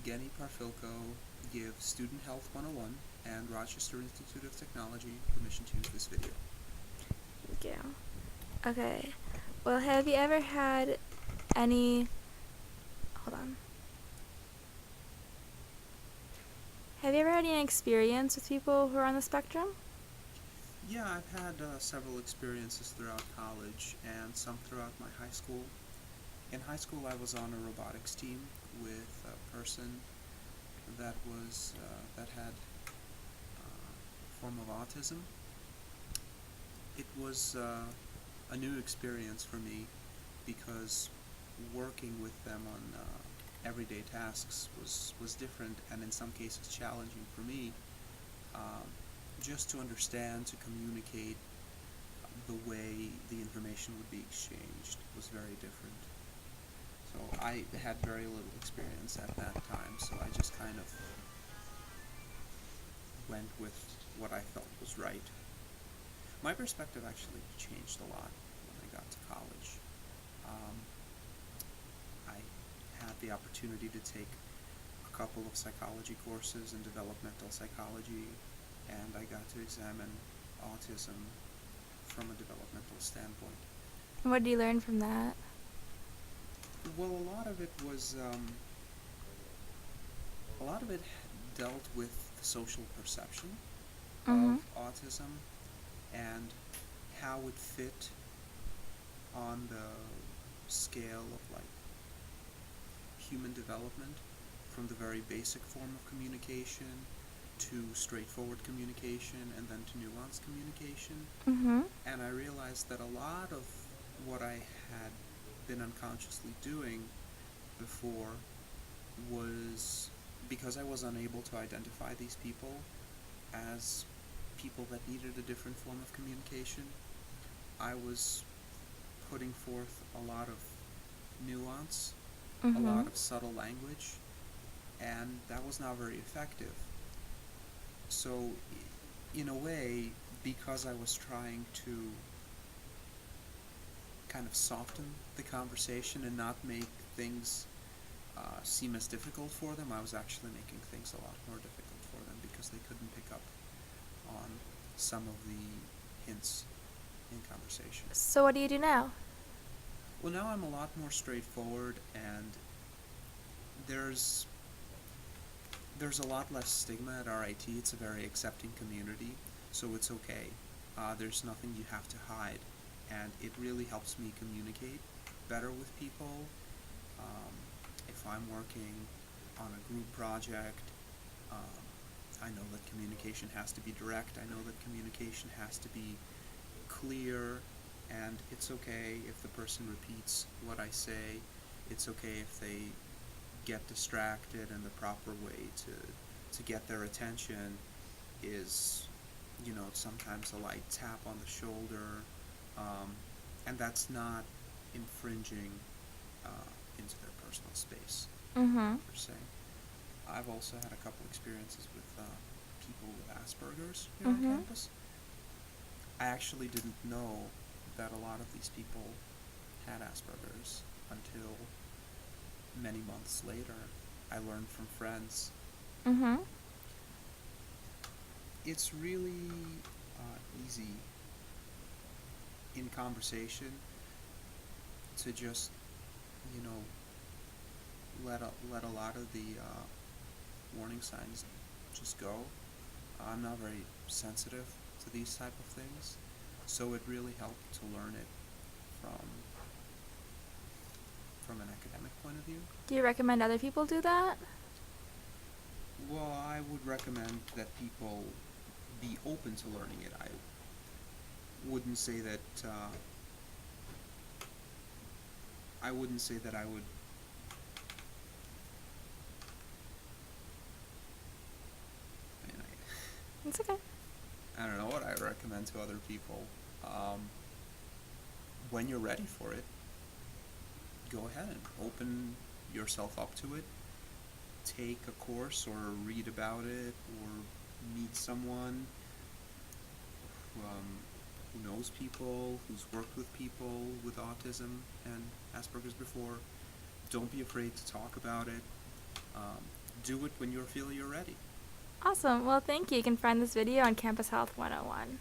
Yegeniy Parfilko give Student Health 101 and Rochester Institute of Technology permission to use this video. Thank you. Okay. Well, have you ever had any... Hold on. Have you ever had any experience with people who are on the spectrum? Yeah, I've had several experiences throughout college and some throughout my high school. In high school, I was on a robotics team with a person that had a form of autism. It was a new experience for me because working with them on everyday tasks was different and in some cases challenging for me. Just to understand, to communicate the way the information would be exchanged was very different. So I had very little experience at that time, so I just kind of went with what I felt was right. My perspective actually changed a lot when I got to college. I had the opportunity to take a couple of psychology courses in developmental psychology, and I got to examine autism from a developmental standpoint. What did you learn from that? Well, a lot of it dealt with the social perception of autism and how it fit on the scale of like human development, from the very basic form of communication to straightforward communication and then to nuanced communication. And I realized that a lot of what I had been unconsciously doing before was because I was unable to identify these people as people that needed a different form of communication. I was putting forth a lot of nuance, a lot of subtle language, and that was not very effective. So, in a way, because I was trying to kind of soften the conversation and not make things seem as difficult for them, I was actually making things a lot more difficult for them because they couldn't pick up on some of the hints in conversation. So what do you do now? Well, now I'm a lot more straightforward, and there's a lot less stigma at RIT. It's a very accepting community, so it's okay. There's nothing you have to hide, and it really helps me communicate better with people. If I'm working on a group project, I know that communication has to be direct. I know that communication has to be clear, and it's okay if the person repeats what I say. It's okay if they get distracted, and the proper way to get their attention is, sometimes a light tap on the shoulder, and that's not infringing into their personal space, per se. I've also had a couple experiences with people with Asperger's here on campus. I actually didn't know that a lot of these people had Asperger's until many months later. I learned from friends. It's really easy in conversation to just, let a lot of the warning signs just go. I'm not very sensitive to these type of things, so it really helped to learn it from an academic point of view. Do you recommend other people do that? Well, I would recommend that people be open to learning it. I wouldn't say that I would It's okay. I don't know what I recommend to other people. When you're ready for it, go ahead and open yourself up to it. Take a course or read about it or meet someone who knows people, who's worked with people with autism and Asperger's before. Don't be afraid to talk about it. do it when you feel you're ready. Awesome. Well, thank you. You can find this video on Campus Health 101.